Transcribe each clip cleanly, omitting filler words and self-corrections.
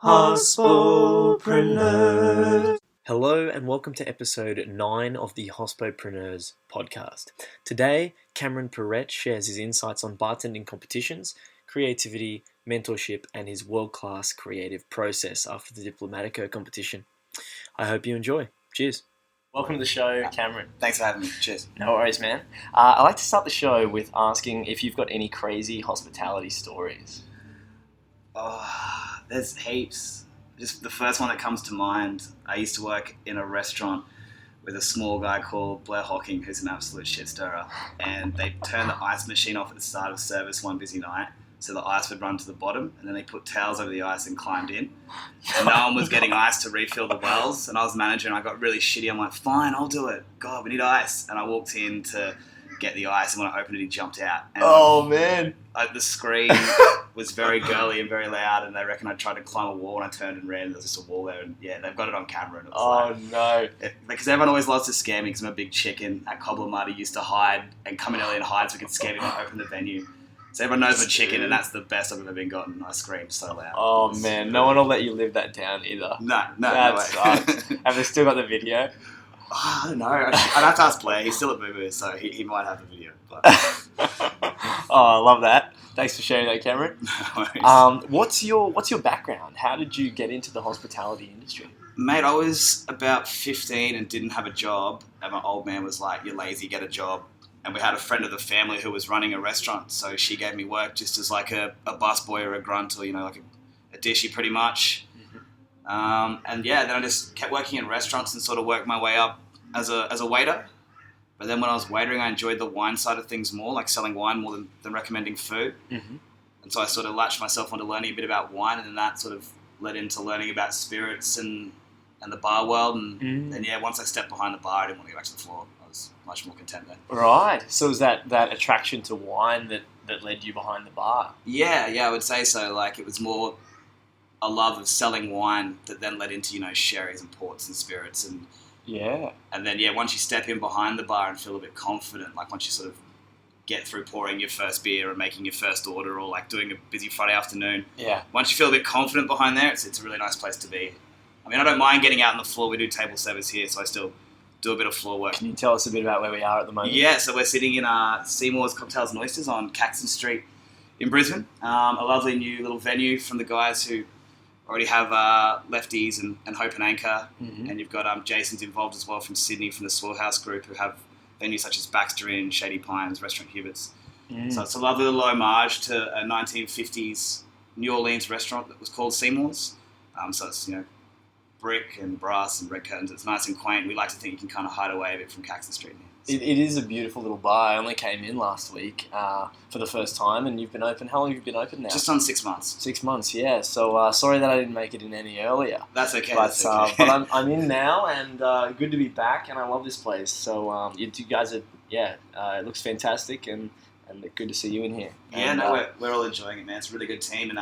Hospopreneurs. Hello and welcome to episode 9 of the Hospopreneurs podcast. Today, Cameron Pirret shares his insights on bartending competitions, creativity, mentorship, and his world-class creative process after the Diplomatico competition. I hope you enjoy. Cheers. Welcome to the show, Cameron. Thanks for having me. Cheers. No worries, man. I like to start the show with asking if you've got any crazy hospitality stories. Oh, there's heaps. Just the first one that comes to mind, I used to work in a restaurant with a small guy called Blair Hocking, who's an absolute shit stirrer. And they turned the ice machine off at the start of service one busy night, so the ice would run to the bottom, and then they put towels over the ice and climbed in. And no one was getting ice to refill the wells, and I was manager and I got really shitty. I'm like, fine, I'll do it. God, we need ice. And I walked in to get the ice, and when I opened it, he jumped out. And man. the scream was very girly and very loud, and they reckon I tried to climb a wall, and I turned and ran, and there was just a wall there, and yeah, they've got it on camera. And it was no. Because everyone always loves to scare me because I'm a big chicken. At Cobbler Muddy used to hide and come in early and hide so we could scare me when I open the venue. So everyone knows I'm a chicken, and that's the best I've ever been gotten. I screamed so loud. Oh man, no one will let you live that down either. No That way. sucks. Have they still got the video? Oh, I don't know. I'd have to ask Blair. He's still at Boo Boo, so he might have the video. But I love that. Thanks for sharing that, Cameron. no worries. What's your background? How did you get into the hospitality industry? Mate, I was about 15 and didn't have a job, and my old man was like, "You're lazy, get a job." And we had a friend of the family who was running a restaurant, so she gave me work just as like a busboy or a grunt, or like a dishy pretty much. Mm-hmm. And yeah, then I just kept working in restaurants and sort of worked my way up as a waiter. But then when I was waitering, I enjoyed the wine side of things more, like selling wine more than recommending food. Mm-hmm. And so I sort of latched myself onto learning a bit about wine, and then that sort of led into learning about spirits and the bar world. And then yeah, once I stepped behind the bar, I didn't want to go back to the floor. I was much more content there. Right. So was that attraction to wine that led you behind the bar? Yeah, I would say so. Like it was more a love of selling wine that then led into, sherries and ports and spirits and yeah. And then, once you step in behind the bar and feel a bit confident, like once you sort of get through pouring your first beer or making your first order or like doing a busy Friday afternoon, once you feel a bit confident behind there, it's a really nice place to be. I mean, I don't mind getting out on the floor. We do table service here, so I still do a bit of floor work. Can you tell us a bit about where we are at the moment? Yeah, so we're sitting in Seymour's Cocktails and Oysters on Caxton Street in Brisbane. A lovely new little venue from the guys who already have Lefties and Hope and Anchor, and you've got Jason's involved as well from Sydney from the Swell House Group, who have venues such as Baxter Inn, Shady Pines, Restaurant Hubert's. So it's a lovely little homage to a 1950s New Orleans restaurant that was called Seymour's. So it's brick and brass and red curtains. It's nice and quaint. We like to think you can kind of hide away a bit from Caxton Street here. It is a beautiful little bar. I only came in last week for the first time, and you've been open. How long have you been open now? Just on 6 months. 6 months, yeah. So sorry that I didn't make it in any earlier. That's okay. But I'm in now, and good to be back, and I love this place. So you guys are, it looks fantastic, and good to see you in here. Yeah, and, we're all enjoying it, man. It's a really good team, and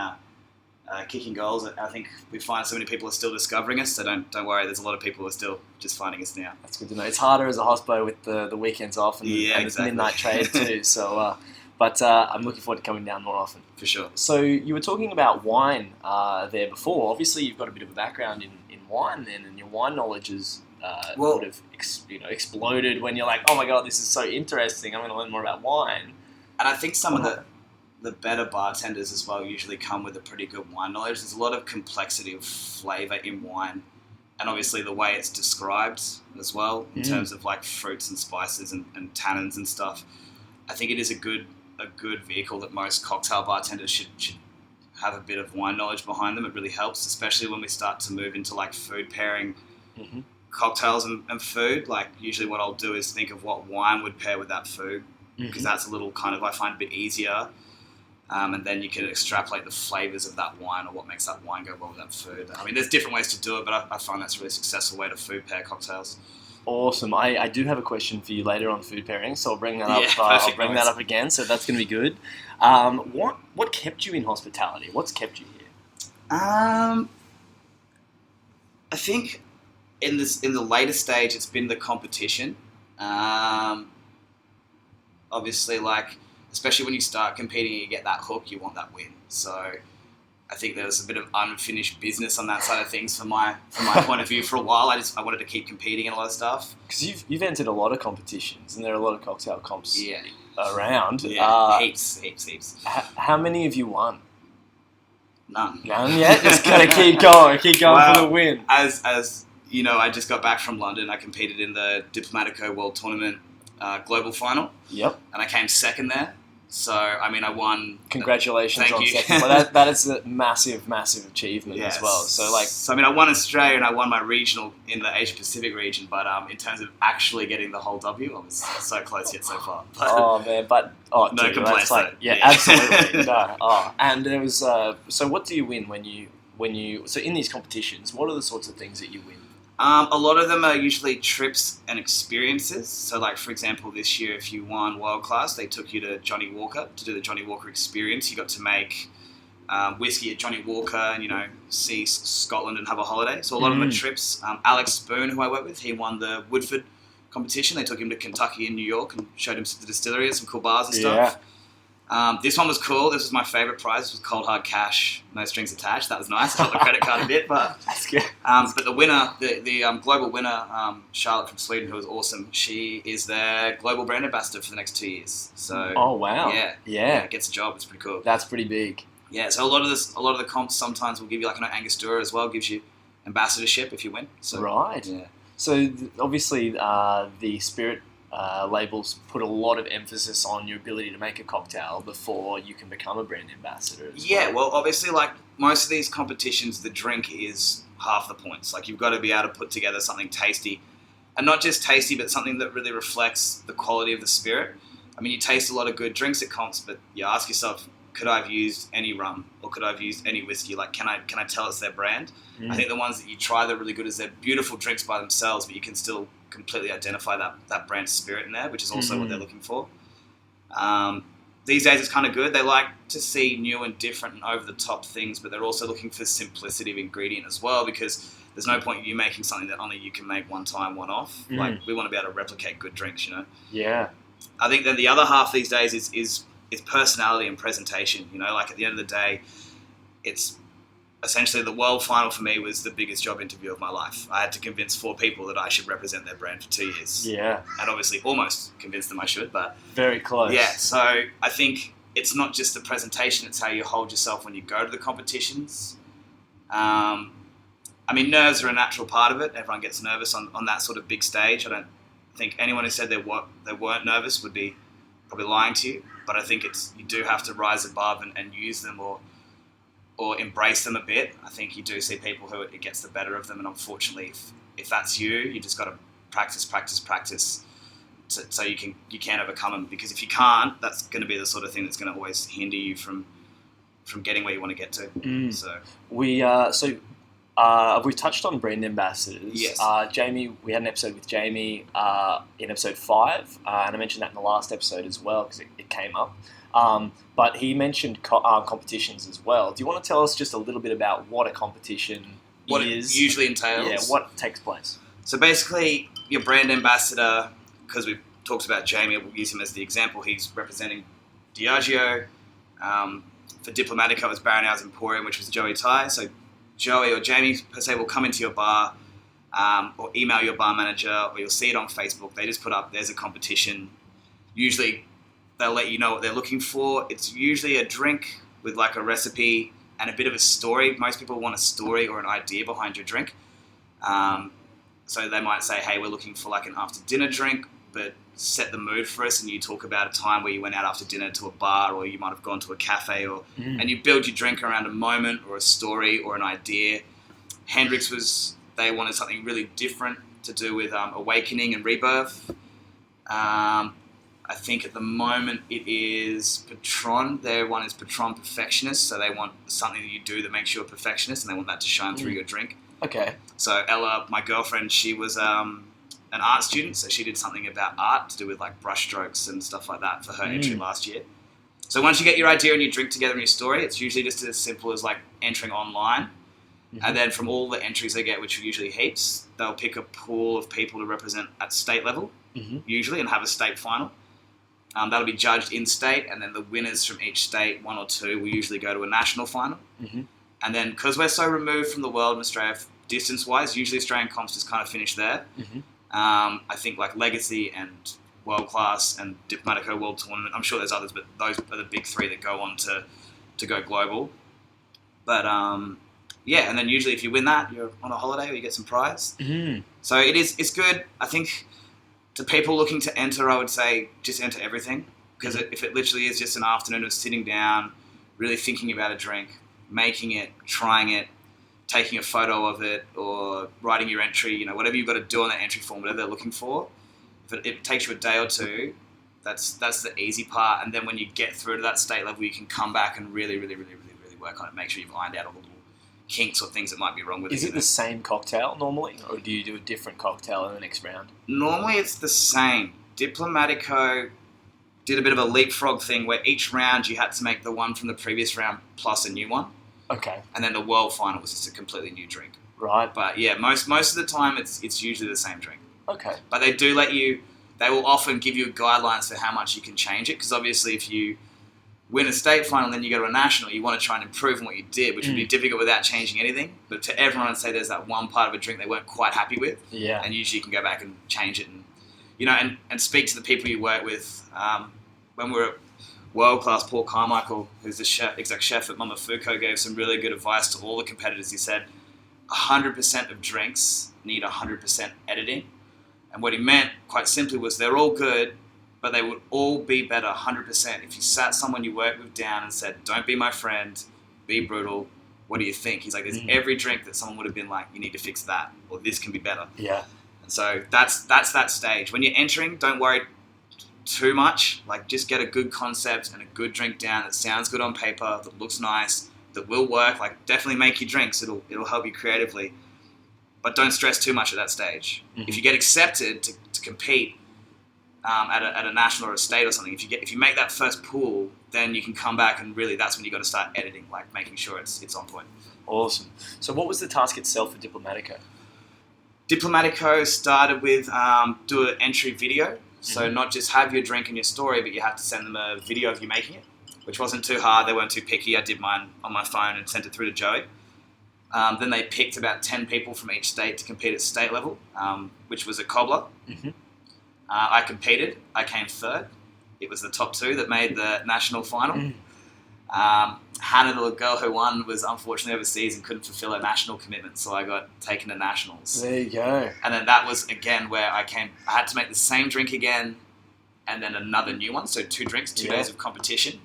kicking goals. I think we find so many people are still discovering us, so don't worry. There's a lot of people who are still just finding us now. That's good to know. It's harder as a hospo with the weekends off and the midnight trade too. So, but I'm looking forward to coming down more often. For sure. So you were talking about wine there before. Obviously, you've got a bit of a background in wine then, and your wine knowledge is would have exploded when you're like, oh my god, this is so interesting. I'm going to learn more about wine. And I think some of the better bartenders as well usually come with a pretty good wine knowledge. There's a lot of complexity of flavour in wine, and obviously the way it's described as well in terms of like fruits and spices and tannins and stuff. I think it is a good vehicle that most cocktail bartenders should have a bit of wine knowledge behind them. It really helps, especially when we start to move into like food pairing cocktails and food. Like usually what I'll do is think of what wine would pair with that food, because that's a little kind of, I find, a bit easier. And then you can extrapolate the flavours of that wine or what makes that wine go well with that food. I mean, there's different ways to do it, but I find that's a really successful way to food pair cocktails. Awesome. I do have a question for you later on food pairing, so I'll bring that up. That up again, so that's going to be good. What kept you in hospitality? What's kept you here? I think in the later stage, it's been the competition. Obviously, like, especially when you start competing and you get that hook, you want that win. So I think there was a bit of unfinished business on that side of things from my point of view for a while. I wanted to keep competing in a lot of stuff. Because you've entered a lot of competitions, and there are a lot of cocktail comps around. Yeah, heaps. How many have you won? None. None yet? Just gotta keep going for the win. As you know, I just got back from London. I competed in the Diplomatico World Tournament global final. Yep. And I came second there. So, I mean, I won. Congratulations Thank on you. second. Well, that is a massive achievement as well. So, I mean, I won Australia and I won my regional in the Asia Pacific region, but in terms of actually getting the whole W, I was so close yet so far. But, no complaints. Absolutely. No. And there was. So, what do you win when you? So, in these competitions, what are the sorts of things that you win? A lot of them are usually trips and experiences. So, like, for example, this year, if you won World Class, they took you to Johnny Walker to do the Johnny Walker experience. You got to make whiskey at Johnny Walker and, see Scotland and have a holiday. So, a lot of them are trips. Alex Spoon, who I work with, he won the Woodford competition. They took him to Kentucky and New York and showed him the distillery and some cool bars and stuff. This one was cool. This was my favourite prize. This was cold hard cash, no strings attached. That was nice. I got the credit card a bit, but that's good. But the winner, the global winner, Charlotte from Sweden, who was awesome. She is their global brand ambassador for the next 2 years. So oh wow, yeah, gets a job. It's pretty cool. That's pretty big. Yeah. So a lot of the comps sometimes will give you like Angostura as well. Gives you ambassadorship if you win. So, right. Yeah. So obviously the spirit labels put a lot of emphasis on your ability to make a cocktail before you can become a brand ambassador. Well, obviously, like most of these competitions, the drink is half the points. Like, you've got to be able to put together something tasty, and not just tasty, but something that really reflects the quality of the spirit. I mean, you taste a lot of good drinks at comps, but you ask yourself, could I have used any rum, or could I have used any whiskey? Like, can I tell it's their brand? I think the ones that you try that are really good is they're beautiful drinks by themselves, but you can still completely identify that brand spirit in there, which is also what they're looking for. These days it's kind of good. They like to see new and different and over-the-top things, but they're also looking for simplicity of ingredient as well, because there's no point in you making something that only you can make one time, one off. Like, we want to be able to replicate good drinks, Yeah. I think then the other half these days is personality and presentation. Like, at the end of the day, it's essentially the world final for me was the biggest job interview of my life. I had to convince 4 people that I should represent their brand for 2 years. Yeah. And obviously almost convinced them I should, but... Very close. Yeah, so I think it's not just the presentation, it's how you hold yourself when you go to the competitions. I mean, nerves are a natural part of it. Everyone gets nervous on that sort of big stage. I don't think anyone who said they weren't nervous would be probably lying to you, but I think you do have to rise above and use them or embrace them a bit. I think you do see people who it gets the better of them, and unfortunately, if that's you just got to practice, so you can overcome them. Because if you can't, that's going to be the sort of thing that's going to always hinder you from getting where you want to get to. So we've touched on brand ambassadors. Yes. Jamie, we had an episode with Jamie in episode 5, and I mentioned that in the last episode as well because it came up. But he mentioned competitions as well. Do you want to tell us just a little bit about what a competition what is? It usually entails? Yeah, what takes place? So basically, your brand ambassador, because we've talked about Jamie, we'll use him as the example. He's representing Diageo. For Diplomatico, it was Baronel's Emporium, which was Joey Tai. So Joey or Jamie, per se, will come into your bar or email your bar manager, or you'll see it on Facebook. They just put up, there's a competition. Usually, they'll let you know what they're looking for. It's usually a drink with like a recipe and a bit of a story. Most people want a story or an idea behind your drink. So they might say, hey, we're looking for like an after dinner drink, but set the mood for us, and you talk about a time where you went out after dinner to a bar, or you might have gone to a cafe, and you build your drink around a moment or a story or an idea. Hendrix they wanted something really different to do with awakening and rebirth. I think at the moment it is Patron. Their one is Patron Perfectionist, so they want something that you do that makes you a perfectionist, and they want that to shine through your drink. Okay. So Ella, my girlfriend, she was an art student, so she did something about art to do with like brush strokes and stuff like that for her entry last year. So once you get your idea and you drink together in your story, it's usually just as simple as like entering online. And then from all the entries they get, which are usually heaps, they'll pick a pool of people to represent at state level, usually, and have a state final. That'll be judged in state, and then the winners from each state, 1 or 2, will usually go to a national final. And then, because we're so removed from the world in Australia, distance-wise, usually Australian comps just kind of finish there. Mm-hmm. I think like Legacy and World Class and Diplomatico World Tournament. I'm sure there's others, but those are the big three that go on to go global. But yeah, and then usually if you win that, you're on a holiday or you get some prize. Mm-hmm. So it's good. I think to people looking to enter, I would say just enter everything, because if it literally is just an afternoon of sitting down, really thinking about a drink, making it, trying it, taking a photo of it, or writing your entry, whatever you've got to do on that entry form, whatever they're looking for. If it takes you a day or two, that's the easy part. And then when you get through to that state level, you can come back and really, really, really, really, really work on it. Make sure you've ironed out all the little kinks or things that might be wrong with it. Is it the same cocktail normally, or do you do a different cocktail in the next round? Normally it's the same. Diplomatico did a bit of a leapfrog thing where each round you had to make the one from the previous round plus a new one. Okay. And then the world final was just a completely new drink. Right. But yeah, most of the time it's usually the same drink. Okay. But they will often give you guidelines for how much you can change it, because obviously if you win a state final and then you go to a national, you want to try and improve on what you did, which would be difficult without changing anything. But to everyone, I'd say there's that one part of a drink they weren't quite happy with. Yeah. And usually you can go back and change it and speak to the people you work with. When we were at World Class, Paul Carmichael, who's the exec chef at Momofuku, gave some really good advice to all the competitors. He said 100% of drinks need 100% editing. And what he meant, quite simply, was they're all good, but they would all be better 100% if you sat someone you work with down and said, don't be my friend, be brutal, what do you think? He's like, there's every drink that someone would have been like, you need to fix that, or this can be better. Yeah. And so that's that stage. When you're entering, don't worry too much. Like, just get a good concept and a good drink down that sounds good on paper, that looks nice, that will work. Like, definitely make your drinks. It'll help you creatively. But don't stress too much at that stage. Mm-hmm. If you get accepted to compete at a national or a state or something, if you make that first pool, then you can come back and really that's when you got to start editing, like making sure it's on point. Awesome. So what was the task itself for Diplomatico? Diplomatico started with do an entry video. So not just have your drink and your story, but you have to send them a video of you making it, which wasn't too hard. They weren't too picky. I did mine on my phone and sent it through to Joey. Then they picked about 10 people from each state to compete at state level, which was a cobbler. Mm-hmm. I competed. I came third. It was the top two that made the national final. Hannah, the girl who won, was unfortunately overseas and couldn't fulfill her national commitment, so I got taken to nationals. There you go. And then that was, again, where I had to make the same drink again and then another new one, so 2 drinks, 2 days of competition.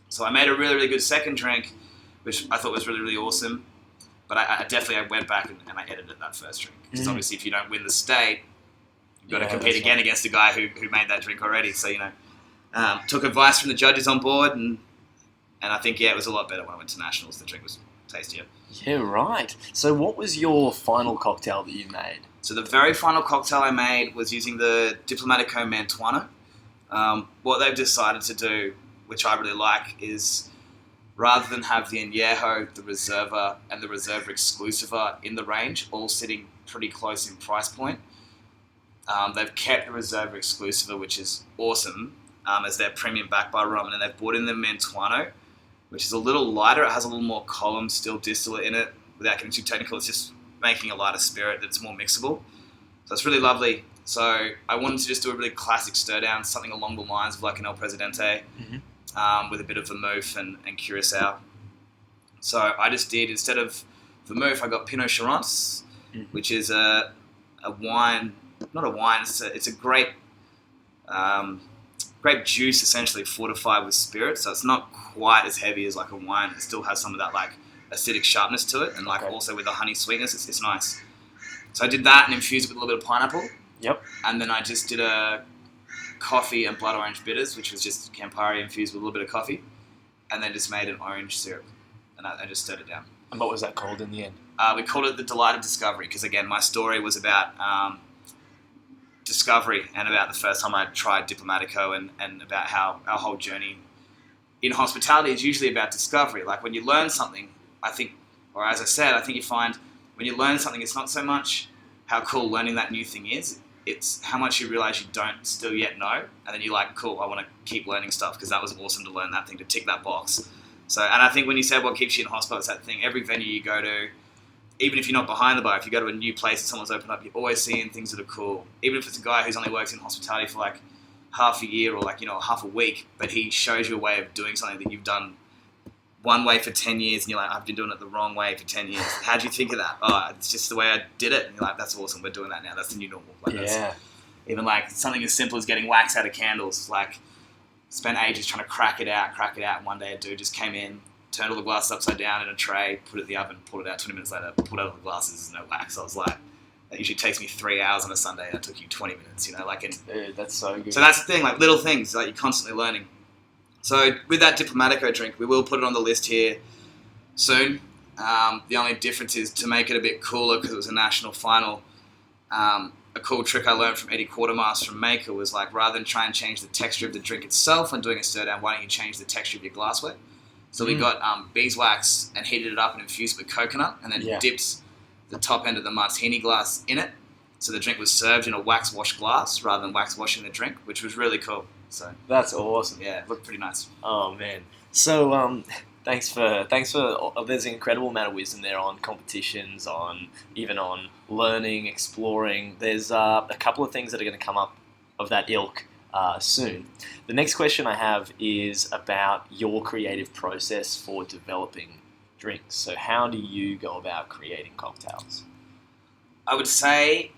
So I made a really, really good second drink, which I thought was really, really awesome. But I definitely went back and I edited that first drink. Because obviously if you don't win the state, you've got to compete again against the guy who made that drink already. So, took advice from the judges on board and I think, it was a lot better when I went to nationals. The drink was tastier. Yeah, right. So what was your final cocktail that you made? So the very final cocktail I made was using the Diplomatico Mantuano. What they've decided to do, which I really like, is rather than have the Añejo, the Reserva, and the Reserva Exclusiva in the range, all sitting pretty close in price point, they've kept the Reserva Exclusiva, which is awesome, as their premium back bar rum, and then they've brought in the Mantuano, which is a little lighter. It has a little more column, still distillate in it. Without getting too technical, it's just making a lighter spirit that's more mixable. So it's really lovely. So I wanted to just do a really classic stir down, something along the lines of like an El Presidente, with a bit of vermouth and curacao. So I just did, instead of vermouth, I got Pinot Charentes, which is a wine, not a wine, it's a grape juice essentially fortified with spirit. So it's not quite as heavy as like a wine. It still has some of that like acidic sharpness to it, and like also with the honey sweetness, it's nice. So I did that and infused it with a little bit of pineapple. Yep. And then I just did a coffee and blood orange bitters, which was just Campari infused with a little bit of coffee, and then just made an orange syrup, and I just stirred it down. And what was that called in the end? We called it the Delight of Discovery, because again, my story was about discovery and about the first time I tried Diplomatico and about how our whole journey in hospitality is usually about discovery. Like when you learn something, I think, or as I said, I think you find when you learn something, it's not so much how cool learning that new thing is, it's how much you realize you don't still yet know, and then you're like, cool, I want to keep learning stuff because that was awesome to learn that thing, to tick that box. So, and I think when you said what keeps you in hospital, it's that thing. Every venue you go to, even if you're not behind the bar, if you go to a new place that someone's opened up, you're always seeing things that are cool. Even if it's a guy who's only works in hospitality for like half a year or like, half a week, but he shows you a way of doing something that you've done one way for 10 years and you're like, I've been doing it the wrong way for 10 years. How'd you think of that? Oh, it's just the way I did it. And you're like, that's awesome. We're doing that now. That's the new normal. Like, Yeah. Even like something as simple as getting wax out of candles. Like, spent ages trying to crack it out. And one day a dude just came in, turned all the glasses upside down in a tray, put it in the oven, pulled it out 20 minutes later, pulled out all the glasses, there's no wax. I was like, that usually takes me 3 hours on a Sunday. That took you 20 minutes, Dude, that's so good. So that's the thing, like little things, like you're constantly learning. So with that Diplomatico drink, we will put it on the list here soon. The only difference is to make it a bit cooler because it was a national final. A cool trick I learned from Eddie Quartermaster from Maker was like, rather than try and change the texture of the drink itself when doing a stir down, why don't you change the texture of your glassware? So we got beeswax and heated it up and infused it with coconut and then dipped the top end of the martini glass in it. So the drink was served in a wax wash glass rather than wax washing the drink, which was really cool. So that's awesome. Yeah, it looked pretty nice. Oh man. So thanks for there's an incredible amount of wisdom there on competitions, on learning, exploring. There's a couple of things that are going to come up of that ilk soon. The next question I have is about your creative process for developing drinks. So how do you go about creating cocktails? I would say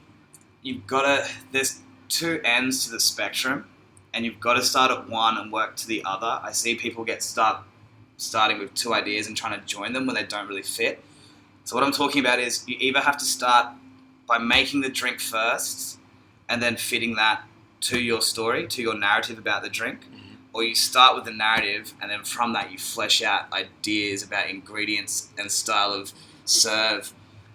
there's two ends to the spectrum and you've got to start at one and work to the other. I see people starting with two ideas and trying to join them when they don't really fit. So what I'm talking about is you either have to start by making the drink first and then fitting that to your story, to your narrative about the drink, or you start with the narrative and then from that you flesh out ideas about ingredients and style of serve.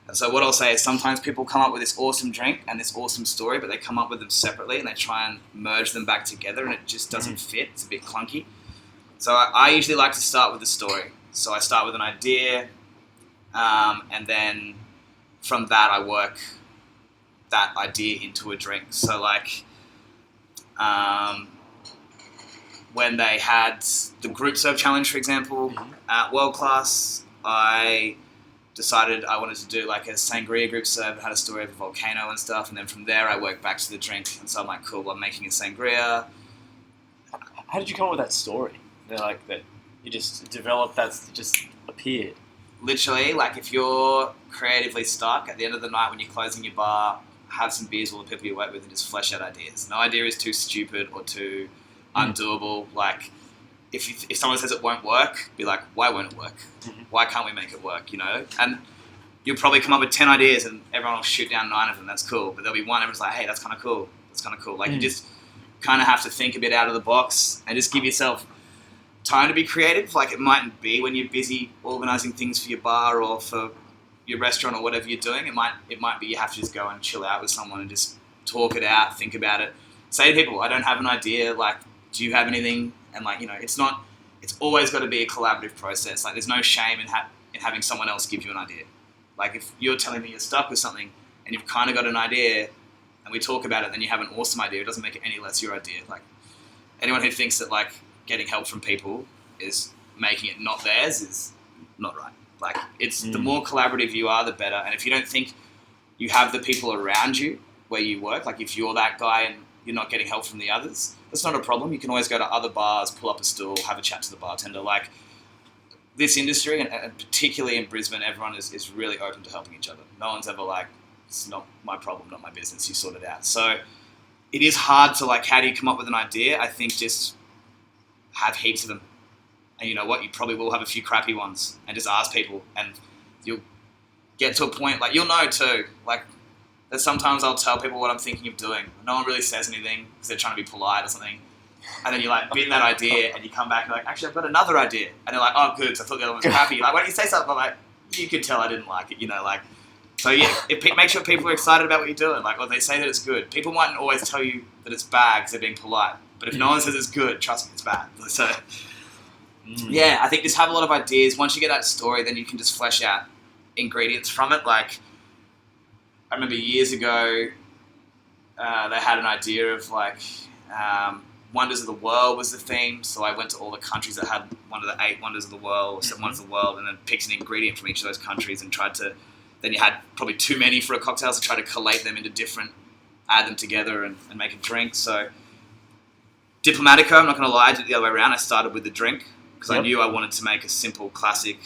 And so what I'll say is sometimes people come up with this awesome drink and this awesome story, but they come up with them separately and they try and merge them back together and it just doesn't fit. It's a bit clunky. So I usually like to start with the story. So I start with an idea and then from that I work that idea into a drink. So like when they had the group serve challenge, for example, at World Class, I decided I wanted to do like a sangria group serve. It had a story of a volcano and stuff, and then from there I worked back to the drink. And so I'm like, cool, I'm making a sangria. How did you come up with that story? Like that you just developed, that's just appeared? Literally, like if you're creatively stuck, at the end of the night when you're closing your bar, have some beers with the people you work with and just flesh out ideas. No idea is too stupid or too undoable. Like if someone says it won't work, be like, why won't it work? Why can't we make it work? And you'll probably come up with 10 ideas and everyone will shoot down 9 of them. That's cool. But there'll be one everyone's like, hey, that's kind of cool. That's kind of cool. Like you just kind of have to think a bit out of the box and just give yourself time to be creative. Like it mightn't be when you're busy organising things for your bar or for your restaurant or whatever you're doing. It might be you have to just go and chill out with someone and just talk it out, think about it. Say to people, I don't have an idea. Like, do you have anything? And like, it's always got to be a collaborative process. Like there's no shame in having someone else give you an idea. Like if you're telling me you're stuck with something and you've kind of got an idea and we talk about it, then you have an awesome idea. It doesn't make it any less your idea. Like anyone who thinks that like getting help from people is making it not theirs is not right. Like it's the more collaborative you are, the better. And if you don't think you have the people around you where you work, like if you're that guy and you're not getting help from the others, that's not a problem. You can always go to other bars, pull up a stool, have a chat to the bartender. Like this industry, and particularly in Brisbane, everyone is really open to helping each other. No one's ever like, it's not my problem, not my business, you sort it out. So it is hard to like, how do you come up with an idea? I think just have heaps of them. And you know what? You probably will have a few crappy ones and just ask people and you'll get to a point, like you'll know too, like that sometimes I'll tell people what I'm thinking of doing. No one really says anything because they're trying to be polite or something. And then you like bid that idea and you come back and you're like, actually I've got another idea. And they're like, oh good, because I thought the other one was crappy. Like, why don't you say something? I'm like, you could tell I didn't like it, like. So yeah, make sure people are excited about what you're doing. Like, or they say that it's good. People mightn't always tell you that it's bad because they're being polite. But if no one says it's good, trust me, it's bad. So yeah, I think just have a lot of ideas. Once you get that story, then you can just flesh out ingredients from it. Like, I remember years ago, they had an idea of like Wonders of the World was the theme, so I went to all the countries that had one of the 8 wonders of the world, or 7 wonders of the world, and then picked an ingredient from each of those countries and tried to. Then you had probably too many for a cocktail, so try to collate them into different, add them together and make a drink. So Diplomatico, I'm not going to lie, I did it the other way around. I started with the drink because I knew I wanted to make a simple, classic.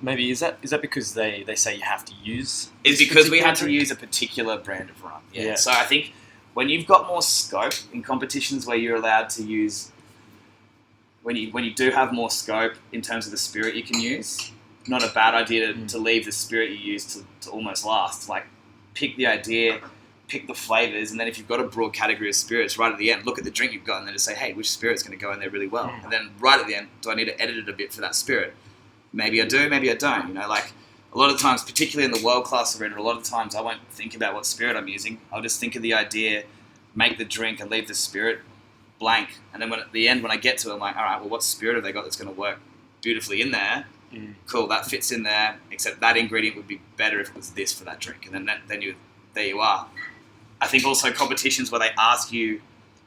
Maybe is that because they say you have to use? It's because we had to use a particular brand of rum. Yeah. So I think when you've got more scope in competitions where you're allowed to use, when you do have more scope in terms of the spirit you can use, not a bad idea to leave the spirit you use to almost last. Like, pick the idea, pick the flavours, and then if you've got a broad category of spirits, right at the end, look at the drink you've got and then just say, hey, which spirit's going to go in there really well? And then right at the end, do I need to edit it a bit for that spirit? Maybe I do, maybe I don't. You know, like, a lot of times, particularly in the world-class arena, a lot of times I won't think about what spirit I'm using. I'll just think of the idea, make the drink, and leave the spirit blank. And then at the end, when I get to it, I'm like, all right, well, what spirit have they got that's going to work beautifully in there? Cool, that fits in there, except that ingredient would be better if it was this for that drink. And then there you are. I think also competitions where they ask you,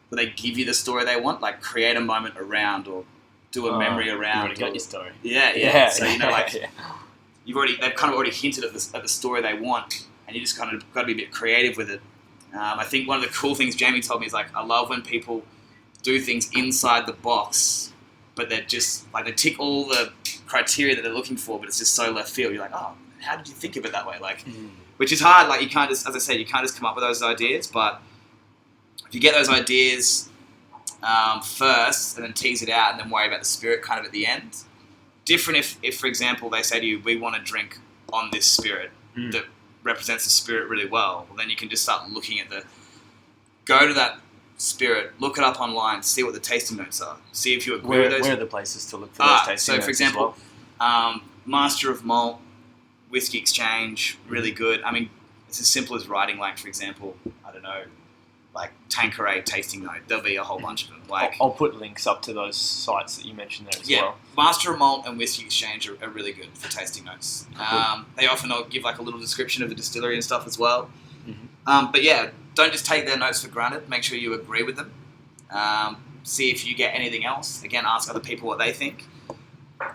where they give you the story they want, like create a moment around or do a memory around. You already got your story. Yeah. So, you know, like, they've kind of already hinted at the story they want, and you just kind of got to be a bit creative with it. I think one of the cool things Jamie told me is, like, I love when people do things inside the box, but they're just, like, they tick all the criteria that they're looking for, but it's just so left field. You're like, oh, how did you think of it that way? Like, which is hard. Like, you can't just, as I said, you can't just come up with those ideas, but if you get those ideas first and then tease it out and then worry about the spirit kind of at the end. Different if for example, they say to you, we want to drink on this spirit that represents the spirit really well. Well, then you can just start looking at go to that spirit, look it up online, see what the tasting notes are, see if you agree with those. Where are the places to look for those tasting notes? So, for example, Master of Malt, Whiskey Exchange, really good. I mean, it's as simple as writing, like, for example, I don't know, like Tanqueray tasting note. There'll be a whole bunch of them. Like, I'll put links up to those sites that you mentioned there as well. Master of Malt and Whiskey Exchange are really good for tasting notes. They often give like a little description of the distillery and stuff as well. But yeah, don't just take their notes for granted. Make sure you agree with them. See if you get anything else. Again, ask other people what they think.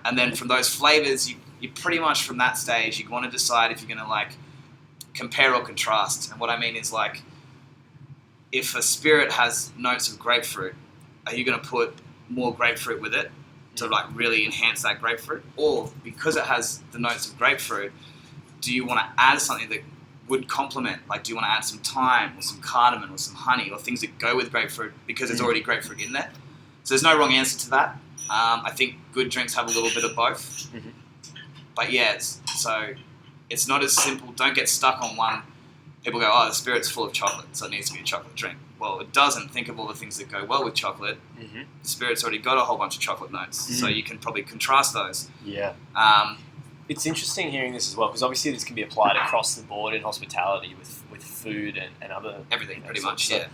And then from those flavours, you pretty much from that stage, you want to decide if you're going to like compare or contrast. And what I mean is, like, if a spirit has notes of grapefruit, are you going to put more grapefruit with it to like really enhance that grapefruit? Or because it has the notes of grapefruit, do you want to add something that would complement? Like, do you want to add some thyme or some cardamom or some honey or things that go with grapefruit because there's already grapefruit in there? So there's no wrong answer to that. I think good drinks have a little bit of both. But yeah, so it's not as simple. Don't get stuck on one. People go, oh, the spirit's full of chocolate, so it needs to be a chocolate drink. Well, it doesn't. Think of all the things that go well with chocolate. The spirit's already got a whole bunch of chocolate notes, so you can probably contrast those. Yeah. It's interesting hearing this as well, because obviously this can be applied across the board in hospitality with food and other... Everything, pretty much, yeah.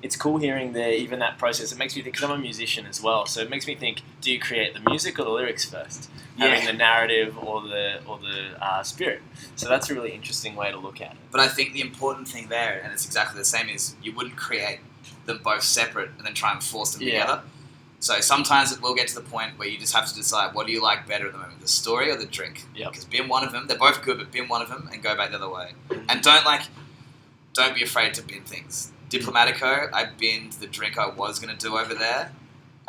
It's cool hearing even that process. It makes me think, because I'm a musician as well, so it makes me think, do you create the music or the lyrics first? Having the narrative or the spirit. So that's a really interesting way to look at it. But I think the important thing there, and it's exactly the same, is you wouldn't create them both separate and then try and force them together. So sometimes it will get to the point where you just have to decide, what do you like better at the moment, the story or the drink? Because bin one of them, they're both good, but bin one of them and go back the other way. And don't be afraid to bin things. Diplomatico, I binned the drink I was going to do over there,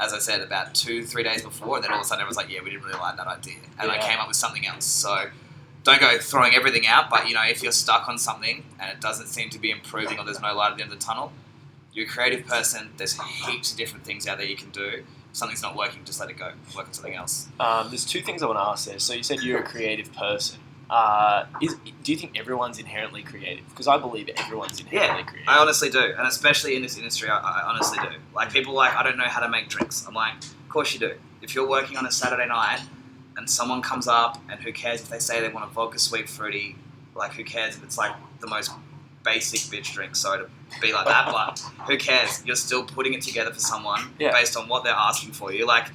as I said, about 2-3 days before, and then all of a sudden I was like, yeah, we didn't really like that idea. And I came up with something else. So don't go throwing everything out, but, you know, if you're stuck on something and it doesn't seem to be improving or there's no light at the end of the tunnel, you're a creative person, there's heaps of different things out there you can do. If something's not working, just let it go. Work on something else. There's two things I want to ask there. So you said you're a creative person. Do you think everyone's inherently creative? Because I believe everyone's inherently creative. I honestly do. And especially in this industry, I honestly do. Like, people are like, I don't know how to make drinks. I'm like, of course you do. If you're working on a Saturday night and someone comes up, and who cares if they say they want a vodka sweet fruity, like, who cares if it's like the most basic bitch drink, sorry to be like that, but who cares? You're still putting it together for someone based on what they're asking for you. Like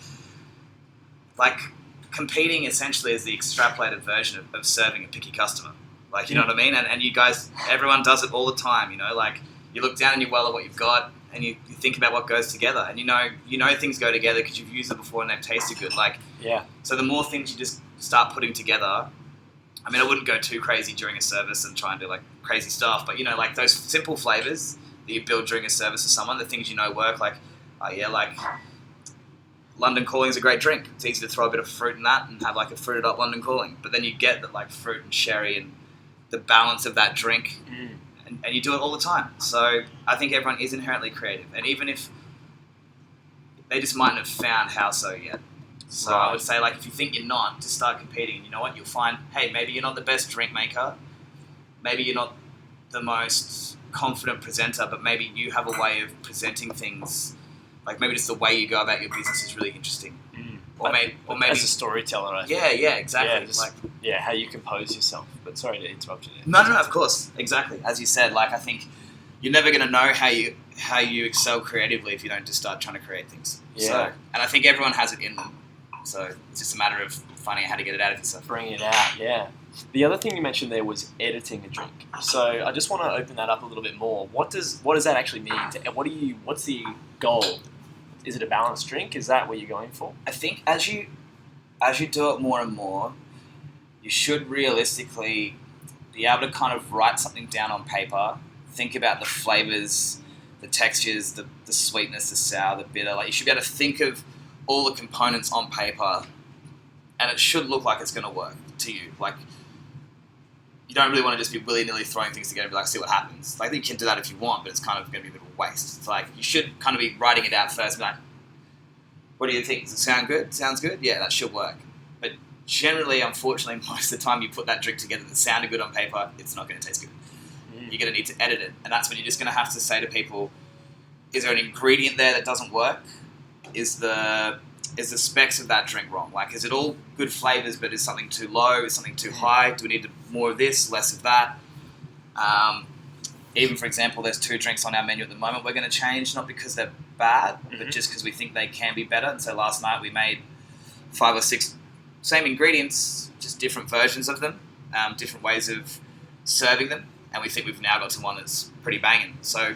competing essentially is the extrapolated version of serving a picky customer. Like, you know what I mean? And you guys, everyone does it all the time, you know? Like, you look down and you well at what you've got, and you think about what goes together, and you know things go together because you've used them before and they've tasted good. Like, Yeah. so the more things you just start putting together. I mean, I wouldn't go too crazy during a service and try and do like crazy stuff, but like those simple flavors that you build during a service with someone, the things work, like, like London Calling is a great drink. It's easy to throw a bit of fruit in that and have like a fruited up London Calling, but then you get that like fruit and sherry and the balance of that drink, and you do it all the time. So I think everyone is inherently creative, and even if they just mightn't have found how so yet. So I would say, like, if you think you're not, just start competing. And you know what? You'll find, hey, maybe you're not the best drink maker. Maybe you're not the most confident presenter, but maybe you have a way of presenting things. Like, maybe just the way you go about your business is really interesting. Or maybe as a storyteller, I think. Yeah, exactly. How you compose yourself. But sorry to interrupt you there. No, of course. Exactly. As you said, like, I think you're never going to know how you excel creatively if you don't just start trying to create things. Yeah. So, and I think everyone has it in them. So it's just a matter of finding out how to get it out of yourself. Bring it out, yeah. The other thing you mentioned there was editing a drink. So I just want to open that up a little bit more. What does that actually mean? What's the goal? Is it a balanced drink? Is that what you're going for? I think as you do it more and more, you should realistically be able to kind of write something down on paper, think about the flavors, the textures, the sweetness, the sour, the bitter. Like, you should be able to think of all the components on paper, and it should look like it's going to work to you. Like, you don't really want to just be willy-nilly throwing things together and be like, see what happens. Like, you can do that if you want, but it's kind of going to be a bit of a waste. It's like, you should kind of be writing it out first and be like, what do you think? Does it sound good? Sounds good? Yeah, that should work. But generally, unfortunately, most of the time you put that drink together that sounded good on paper, it's not going to taste good. You're going to need to edit it, and that's when you're just going to have to say to people, is there an ingredient there that doesn't work? Is the specs of that drink wrong? Like, is it all good flavors, but is something too low? Is something too high? Do we need more of this, less of that? Even, for example, there's 2 drinks on our menu at the moment we're going to change, not because they're bad, but just because we think they can be better. And so last night we made 5 or 6 same ingredients, just different versions of them, different ways of serving them, and we think we've now got to one that's pretty banging. So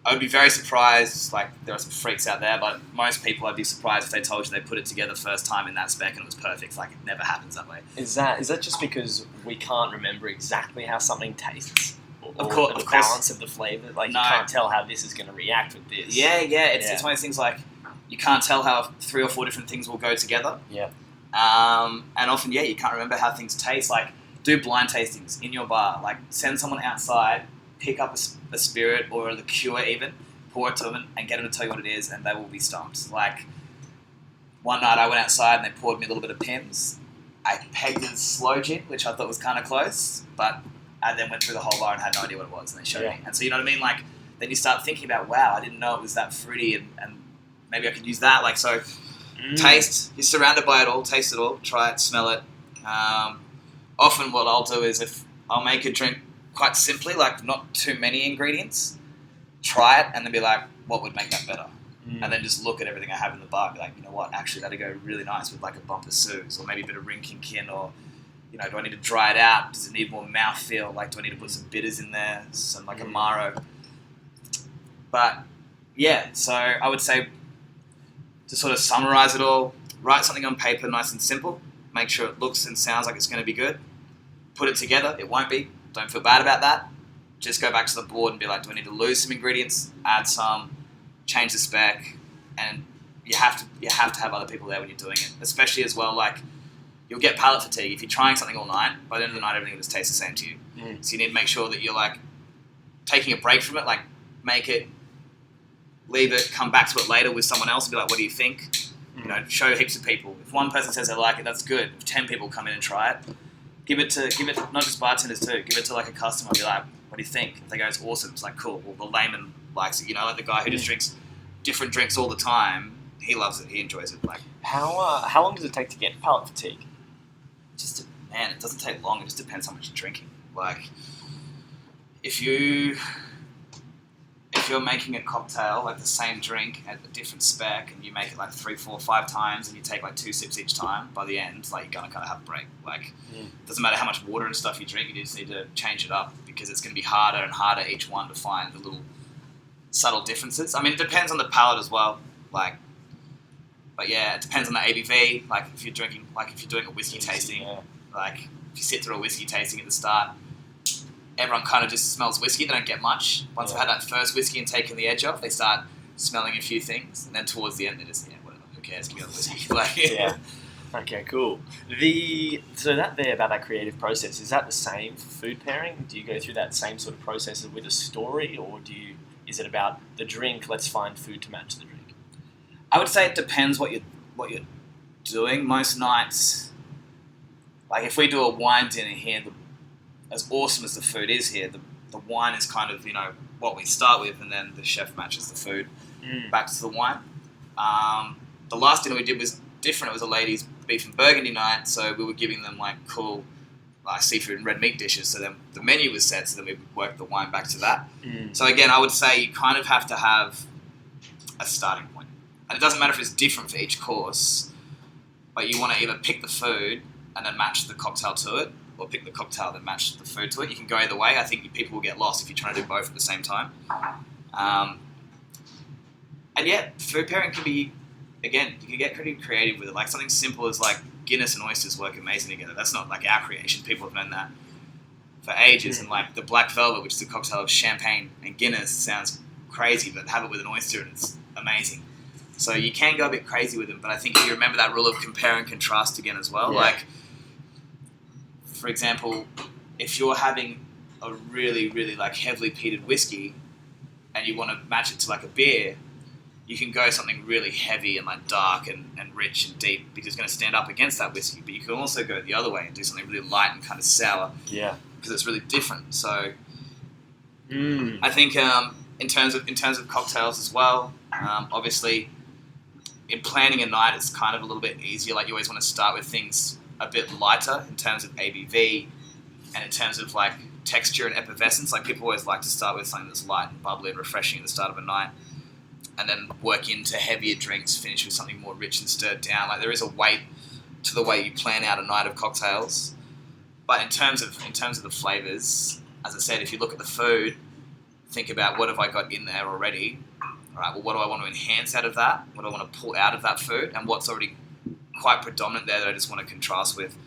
I would be very surprised, like, there are some freaks out there, but most people, I'd be surprised if they told you they put it together first time in that spec and it was perfect. Like, it never happens that way. Is that just because we can't remember exactly how something tastes? Of course. The balance of the flavour? Like, you can't tell how this is going to react with this. Yeah. It's one of those things, like, you can't tell how 3 or 4 different things will go together. Yeah. And often, you can't remember how things taste. Like, do blind tastings in your bar. Like, send someone outside, pick up a spirit or a liqueur even, pour it to them and get them to tell you what it is, and they will be stumped. Like, one night I went outside and they poured me a little bit of Pimm's. I pegged it as slow gin, which I thought was kind of close, but I then went through the whole bar and had no idea what it was, and they showed me. And so, you know what I mean? Like, then you start thinking about, wow, I didn't know it was that fruity, and maybe I could use that. Like, so, taste. You're surrounded by it all. Taste it all. Try it. Smell it. Often what I'll do is, if I'll make a drink quite simply, like, not too many ingredients, try it and then be like, what would make that better? And then just look at everything I have in the bar and be like, you know what, actually that'd go really nice with like a bumper Suze, or maybe a bit of Rinkinkin, or, you know, do I need to dry it out? Does it need more mouthfeel? Like, do I need to put some bitters in there? Some like Amaro? But yeah, so I would say, to sort of summarize it all, write something on paper nice and simple, make sure it looks and sounds like it's going to be good, put it together, it won't be, don't feel bad about that, just go back to the board and be like, do I need to lose some ingredients, add some, change the spec, and you have to have other people there when you're doing it, especially as well, like, you'll get palate fatigue. If you're trying something all night, by the end of the night everything will just taste the same to you. So you need to make sure that you're like taking a break from it, like make it, leave it, come back to it later with someone else and be like, what do you think? You know, show heaps of people. If one person says they like it, that's good. If 10 people come in and try it, give it to not just bartenders too, give it to like a customer, be like, what do you think? If they go, it's awesome, it's like, cool. Well, the layman likes it, you know, like the guy who just drinks different drinks all the time, he loves it, he enjoys it. Like, how long does it take to get palate fatigue? Man, it doesn't take long, it just depends how much you're drinking. Like, if you're making a cocktail, like the same drink at a different spec, and you make it like 3, 4, 5 times, and you take like 2 sips each time, by the end, like, you're gonna kind of have a break. Like, it doesn't matter how much water and stuff you drink, you just need to change it up, because it's gonna be harder and harder each one to find the little subtle differences. I mean, it depends on the palate as well. Like, but yeah, it depends on the ABV. Like if you're doing a whiskey tasting, like if you sit through a whiskey tasting at the start, everyone kind of just smells whiskey. They don't get much. Once they've had that first whiskey and taken the edge off, they start smelling a few things, and then towards the end, they just whatever. Who cares? Give me the whiskey. Like, yeah. Okay, cool. So that there about that creative process, is that the same for food pairing? Do you go through that same sort of process with a story, or is it about the drink? Let's find food to match the drink. I would say it depends what you're doing. Most nights, like if we do a wine dinner here, as awesome as the food is here, the wine is kind of what we start with, and then the chef matches the food back to the wine. The last dinner we did was different. It was a ladies' beef and burgundy night, so we were giving them like cool seafood and red meat dishes. So then the menu was set, so then we worked the wine back to that. So again, I would say you kind of have to have a starting point, and it doesn't matter if it's different for each course, but you want to either pick the food and then match the cocktail to it, or pick the cocktail and then match the food to it. You can go either way. I think people will get lost if you're trying to do both at the same time. And yeah, food pairing can be, again, you can get pretty creative with it. Like something simple as like Guinness and oysters work amazing together. That's not like our creation. People have known that for ages. And like the Black Velvet, which is a cocktail of champagne and Guinness, sounds crazy, but have it with an oyster and it's amazing. So you can go a bit crazy with them, but I think if you remember that rule of compare and contrast again as well. Like, for example, if you're having a really, really like heavily peated whiskey and you want to match it to like a beer, you can go something really heavy and like dark and rich and deep because it's going to stand up against that whiskey. But you can also go the other way and do something really light and kind of sour. Yeah. Because it's really different. So I think in terms of cocktails as well, obviously in planning a night it's kind of a little bit easier. Like you always want to start with things a bit lighter in terms of ABV and in terms of like texture and effervescence. Like people always like to start with something that's light and bubbly and refreshing at the start of a night, and then work into heavier drinks, finish with something more rich and stirred down. Like there is a weight to the way you plan out a night of cocktails. But in terms of the flavors, as I said, if you look at the food, think about what have I got in there already. All right, well, what do I want to enhance out of that? What do I want to pull out of that food? And what's already quite predominant there that I just want to contrast with?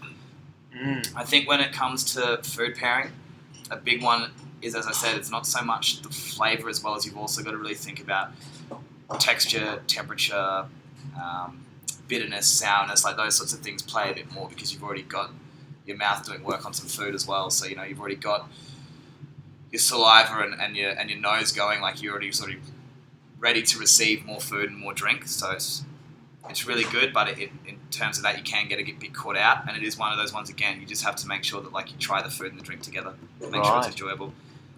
I think when it comes to food pairing, a big one is, as I said, it's not so much the flavor as well as you've also got to really think about texture, temperature, bitterness, sourness, like those sorts of things play a bit more because you've already got your mouth doing work on some food as well. So, you've already got your saliva and your nose going, like you're already sort of ready to receive more food and more drink. So it's really good, but in terms of that, you can get a bit caught out, and it is one of those ones, again, you just have to make sure that like you try the food and the drink together, make sure it's enjoyable.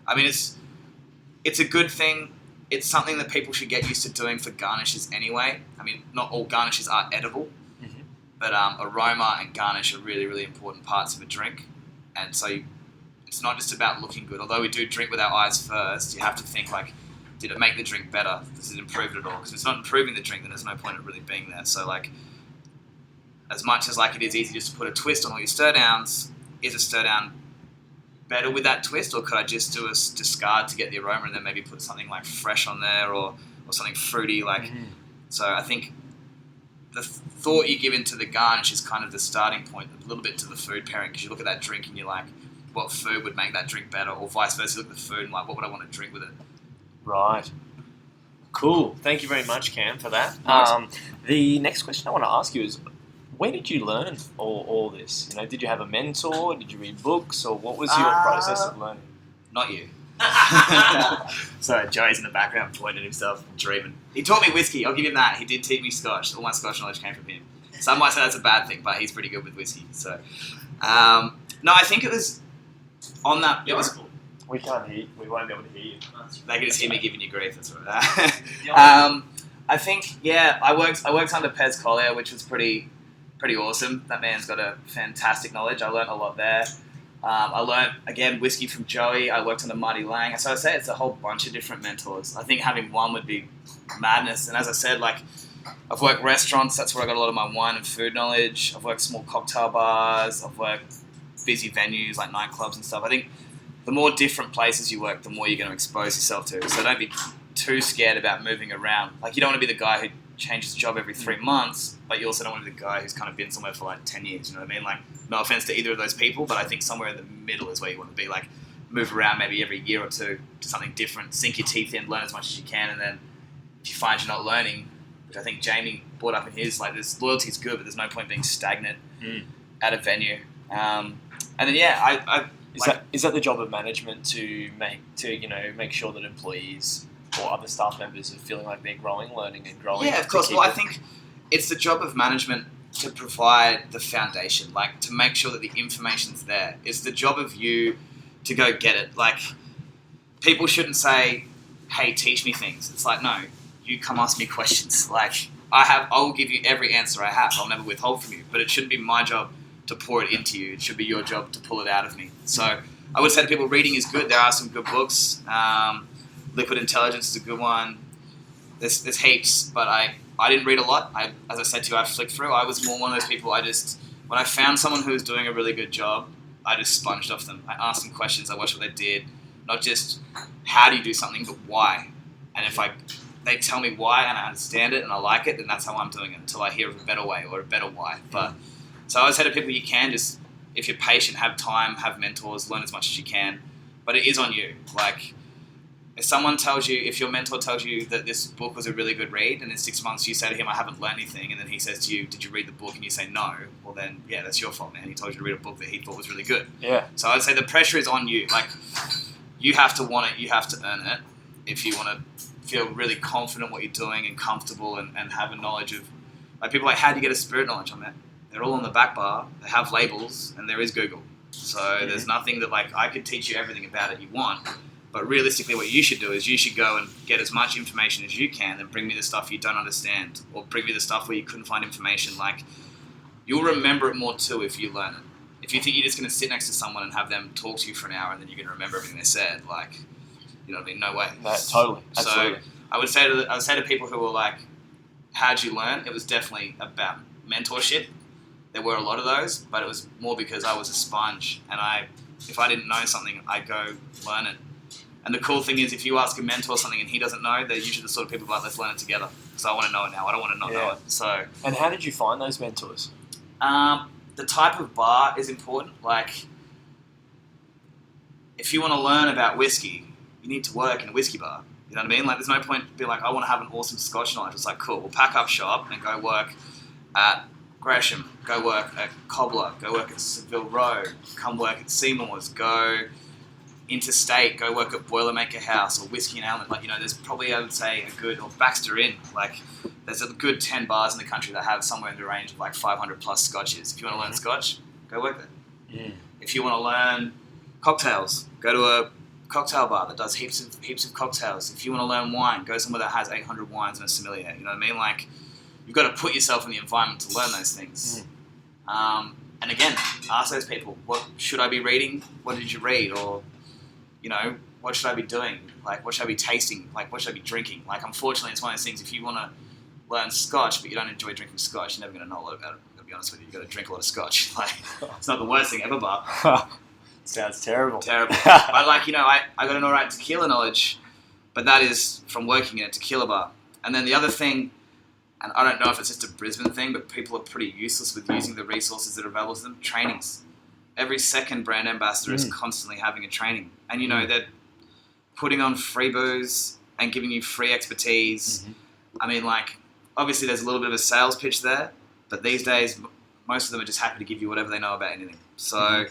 I mean, it's a good thing. It's something that people should get used to doing for garnishes anyway. I mean, not all garnishes are edible, but aroma and garnish are really, really important parts of a drink. And so it's not just about looking good. Although we do drink with our eyes first, you have to think like, did it make the drink better? Does it improve it at all? Because if it's not improving the drink, then there's no point in really being there. So like, as much as like it is easy just to put a twist on all your stir downs, is a stir down better with that twist, or could I just do a discard to get the aroma and then maybe put something like fresh on there or something fruity? Like, so I think the thought you give into the garnish is kind of the starting point, a little bit to the food pairing, because you look at that drink and you're like, what food would make that drink better? Or vice versa, you look at the food and like, what would I want to drink with it? Right. Cool. Thank you very much, Cam, for that. The next question I want to ask you is, where did you learn all this? Did you have a mentor? Did you read books? Or what was your process of learning? Not you. So Joey's in the background pointing at himself, dreaming. He taught me whiskey, I'll give him that. He did teach me Scotch. All my Scotch knowledge came from him. Some might say that's a bad thing, but he's pretty good with whiskey. So, no, I think it was on that. It was. We can't hear. We won't be able to hear you. They can just hear me giving you grief. That's right. I think I worked under Pez Collier, which was pretty awesome. That man's got a fantastic knowledge. I learned a lot there. I learned, again, whiskey from Joey. I worked under Marty Lang. So I say it's a whole bunch of different mentors. I think having one would be madness. And as I said, like, I've worked restaurants. That's where I got a lot of my wine and food knowledge. I've worked small cocktail bars. I've worked busy venues like nightclubs and stuff. I think the more different places you work, the more you're going to expose yourself to. So don't be too scared about moving around. Like, you don't want to be the guy who changes job every 3 months, but you also don't want to be the guy who's kind of been somewhere for like 10 years, you know what I mean? Like, no offense to either of those people, but I think somewhere in the middle is where you want to be. Like, move around maybe every year or two to something different, sink your teeth in, learn as much as you can, and then if you find you're not learning, which I think Jamie brought up in his, like, this loyalty is good, but there's no point being stagnant at a venue. And then, yeah, Is that the job of management to make sure that employees or other staff members are feeling like they're growing, learning and growing? Yeah, of course. Well, I think it's the job of management to provide the foundation, like to make sure that the information's there. It's the job of you to go get it. Like, people shouldn't say, hey, teach me things. It's like, no, you come ask me questions. Like, I will give you every answer I have. I'll never withhold from you. But it shouldn't be my job to pour it into you. It should be your job to pull it out of me. So I would say to people, reading is good. There are some good books. Liquid Intelligence is a good one. There's heaps, but I didn't read a lot. As I said to you, I flicked through. I was more one of those people, when I found someone who was doing a really good job, I just sponged off them. I asked them questions. I watched what they did. Not just how do you do something, but why. And if they tell me why and I understand it and I like it, then that's how I'm doing it until I hear of a better way or a better why. But so I always say to people, you can just, if you're patient, have time, have mentors, learn as much as you can. But it is on you. Like, if your mentor tells you that this book was a really good read, and in 6 months you say to him, I haven't learned anything, and then he says to you, did you read the book? And you say no, well then, yeah, that's your fault, man. He told you to read a book that he thought was really good. Yeah. So I'd say the pressure is on you. Like, you have to want it, you have to earn it. If you want to feel really confident what you're doing and comfortable and have a knowledge of, like, people are like, how do you get a spirit knowledge on that? They're all on the back bar, they have labels, and there is Google. So there's nothing that, like, I could teach you everything about it you want. But realistically, what you should do is you should go and get as much information as you can, and bring me the stuff you don't understand, or bring me the stuff where you couldn't find information. Like, you'll remember it more too if you learn it. If you think you're just going to sit next to someone and have them talk to you for an hour and then you're going to remember everything they said, like, you know what I mean? No way. No, totally. Absolutely. So I would say to people who were like, how'd you learn? It was definitely about mentorship. There were a lot of those, but it was more because I was a sponge, and if I didn't know something, I'd go learn it. And the cool thing is, if you ask a mentor something and he doesn't know, they're usually the sort of people like, let's learn it together. So I want to know it now. I don't want to not know it. So. And how did you find those mentors? The type of bar is important. Like, if you want to learn about whiskey, you need to work in a whiskey bar. You know what I mean? Like, there's no point being like, I want to have an awesome Scotch knowledge. It's like, cool, we'll pack up shop and go work at Gresham, go work at Cobbler, go work at Savile Row, come work at Seymour's, go interstate, go work at Boilermaker House or Whiskey and Element. Like, you know, there's probably, I would say, or Baxter Inn. Like, there's a good 10 bars in the country that have somewhere in the range of like 500 plus scotches. If you want to learn Scotch, go work there. Yeah. If you want to learn cocktails, go to a cocktail bar that does heaps of cocktails. If you want to learn wine, go somewhere that has 800 wines and a sommelier. You know what I mean? Like, you've got to put yourself in the environment to learn those things. And again, ask those people, what should I be reading? What did you read? Or, you know, what should I be doing? Like, what should I be tasting? Like, what should I be drinking? Like, unfortunately, it's one of those things, if you want to learn Scotch, but you don't enjoy drinking Scotch, you're never going to know a lot about it. To be honest with you, you've got to drink a lot of Scotch. Like, it's not the worst thing ever, but... Sounds terrible. Terrible. But, like, you know, I got an alright tequila knowledge, but that is from working in a tequila bar. And then the other thing, and I don't know if it's just a Brisbane thing, but people are pretty useless with using the resources that are available to them. Trainings. Every second brand ambassador is constantly having a training. And, you know, they're putting on free booze and giving you free expertise. I mean, like, obviously there's a little bit of a sales pitch there, but these days, most of them are just happy to give you whatever they know about anything. So,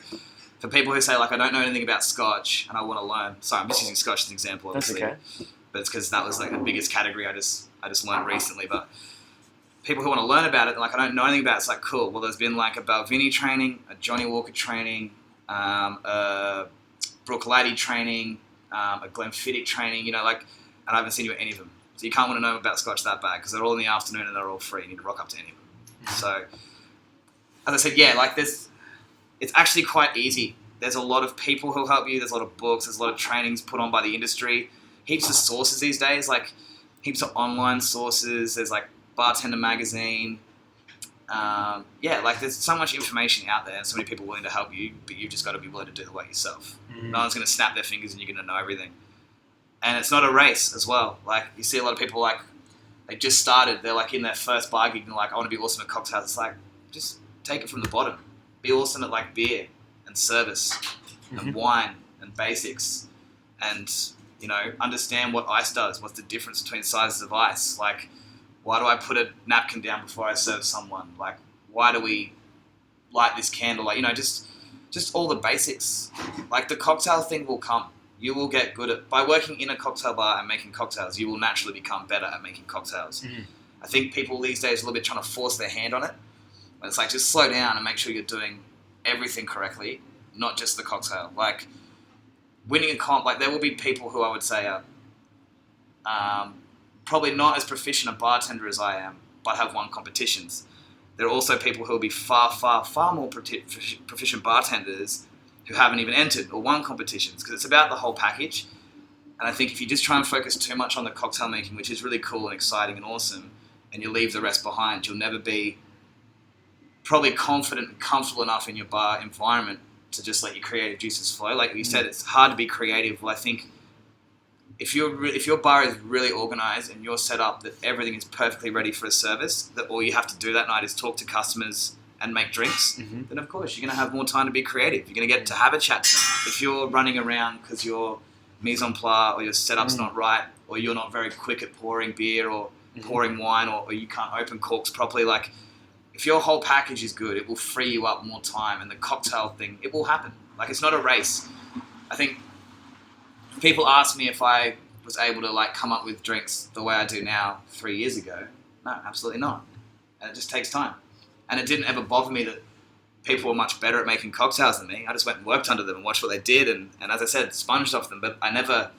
for people who say, like, I don't know anything about Scotch and I want to learn. Sorry, I'm just using Scotch as an example, obviously. That's okay. But it's because that was, like, the biggest category I just learned recently. But people who want to learn about it, like, I don't know anything about it, it's like, cool. Well, there's been, like, a Balvenie training, a Johnny Walker training, a Brooke Laddie training, a Glenfiddich training, you know, like, and I haven't seen you at any of them. So you can't want to know about Scotch that bad because they're all in the afternoon and they're all free. You need to rock up to any of them. So, as I said, yeah, like, it's actually quite easy. There's a lot of people who'll help you. There's a lot of books. There's a lot of trainings put on by the industry. Heaps of sources these days, like heaps of online sources. There's like Bartender Magazine. Yeah, like there's so much information out there and so many people willing to help you, but you've just got to be willing to do the work yourself. No one's going to snap their fingers and you're going to know everything. And it's not a race as well. Like, you see a lot of people, like, they just started, they're like in their first bar gig and like, I want to be awesome at cocktails. It's like, just take it from the bottom. Be awesome at like beer and service and wine and basics, and understand what ice does. What's the difference between sizes of ice? Like, why do I put a napkin down before I serve someone? Like, why do we light this candle? Like, just all the basics. Like, the cocktail thing will come. You will get good at, by working in a cocktail bar and making cocktails, you will naturally become better at making cocktails. I think people these days are a little bit trying to force their hand on it. But it's like, just slow down and make sure you're doing everything correctly, not just the cocktail. Like, winning a comp, like, there will be people who I would say are probably not as proficient a bartender as I am, but have won competitions. There are also people who will be far, far, far more proficient bartenders who haven't even entered or won competitions, because it's about the whole package. And I think if you just try and focus too much on the cocktail making, which is really cool and exciting and awesome, and you leave the rest behind, you'll never be probably confident and comfortable enough in your bar environment to just let your creative juices flow. Like you said, it's hard to be creative. Well, I think if your bar is really organized and you're set up that everything is perfectly ready for a service, that all you have to do that night is talk to customers and make drinks, then of course you're going to have more time to be creative. You're going to get to have a chat to them. If you're running around because your mise en place or your setup's not right, or you're not very quick at pouring beer or pouring wine, or you can't open corks properly, like, if your whole package is good, it will free you up more time, and the cocktail thing, it will happen. Like, it's not a race. I think people ask me if I was able to like come up with drinks the way I do now 3 years ago. No, absolutely not. And it just takes time. And it didn't ever bother me that people were much better at making cocktails than me. I just went and worked under them and watched what they did, and as I said, sponged off them. But I never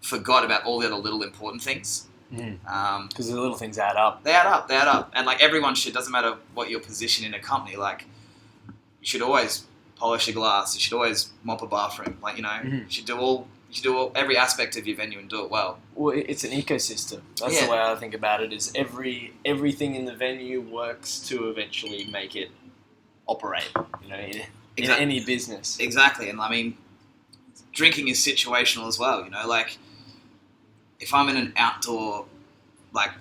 forgot about all the other little important things. Because the little things add up. They add up. And like, everyone should, doesn't matter what your position in a company, like, you should always polish your glass, you should always mop a bathroom, like, you should do every aspect of your venue and do it well. Well, it's an ecosystem. That's the way I think about it, is everything in the venue works to eventually make it operate, in any business. Exactly. And I mean, drinking is situational as well, like, if I'm in an outdoor, like,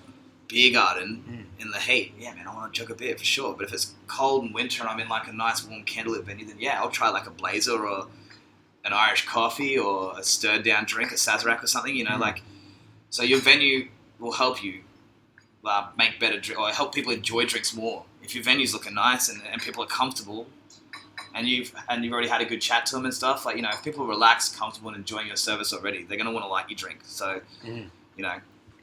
beer garden in the heat, yeah, man, I want to chug a beer for sure. But if it's cold and winter and I'm in like a nice warm candlelit venue, then yeah, I'll try like a blazer or an Irish coffee or a stirred down drink, a Sazerac or something, like, so your venue will help you make better or help people enjoy drinks more. If your venue's looking nice and people are comfortable, and you've already had a good chat to them and stuff, like, if people are relaxed, comfortable, and enjoying your service already, they're going to want to like your drink. So,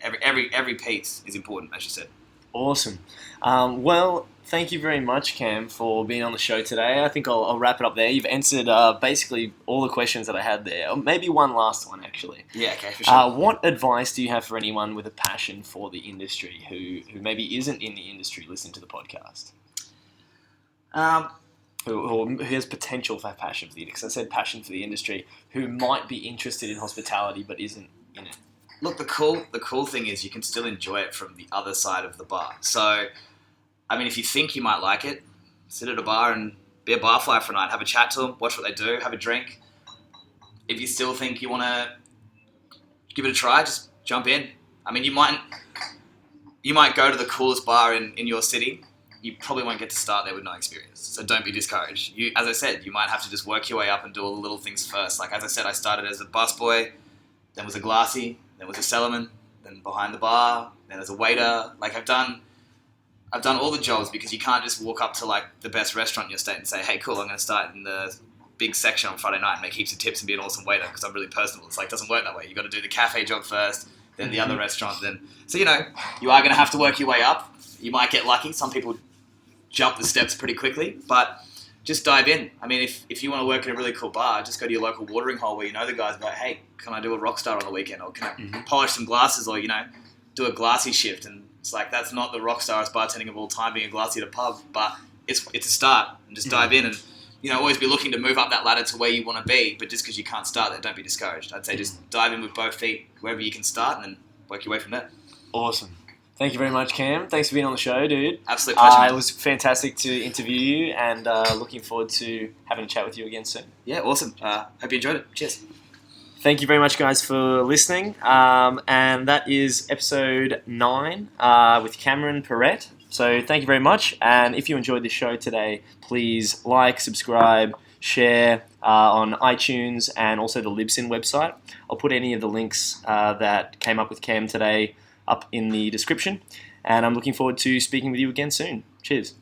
every piece is important, as you said. Awesome. Well, thank you very much, Cam, for being on the show today. I think I'll wrap it up there. You've answered basically all the questions that I had there. Or maybe one last one, actually. Yeah, okay, for sure. What advice do you have for anyone with a passion for the industry who maybe isn't in the industry listening to the podcast? Who has potential for passion for the industry? Because I said passion for the industry, who might be interested in hospitality but isn't in it. Look, the cool thing is you can still enjoy it from the other side of the bar. So, I mean, if you think you might like it, sit at a bar and be a barfly for a night, have a chat to them, watch what they do, have a drink. If you still think you want to give it a try, just jump in. I mean, you might go to the coolest bar in your city. You probably won't get to start there with no experience. So don't be discouraged. As I said, you might have to just work your way up and do all the little things first. Like, as I said, I started as a busboy, then was a glassy, then was a cellarman, then behind the bar, then as a waiter. Like, I've done all the jobs, because you can't just walk up to like the best restaurant in your state and say, hey, cool, I'm going to start in the big section on Friday night and make heaps of tips and be an awesome waiter because I'm really personable. It's like, it doesn't work that way. You've got to do the cafe job first, then the other restaurant, then... So, you are going to have to work your way up. You might get lucky. Some people jump the steps pretty quickly, but just dive in. I mean, if you want to work in a really cool bar, just go to your local watering hole where you know the guys, like, hey, can I do a Rockstar on the weekend? Or can I polish some glasses? Or, do a glassy shift. And it's like, that's not the Rockstar's bartending of all time, being a glassy at a pub, but it's a start. And just dive in and, always be looking to move up that ladder to where you want to be. But just because you can't start there, don't be discouraged. I'd say just dive in with both feet wherever you can start and then work your way from there. Awesome. Thank you very much, Cam. Thanks for being on the show, dude. Absolute pleasure. It was fantastic to interview you, and looking forward to having a chat with you again soon. Yeah, awesome. Hope you enjoyed it. Cheers. Thank you very much, guys, for listening. And that is episode 9 with Cameron Pirret. So thank you very much. And if you enjoyed this show today, please like, subscribe, share on iTunes and also the Libsyn website. I'll put any of the links that came up with Cam today up in the description. And I'm looking forward to speaking with you again soon. Cheers.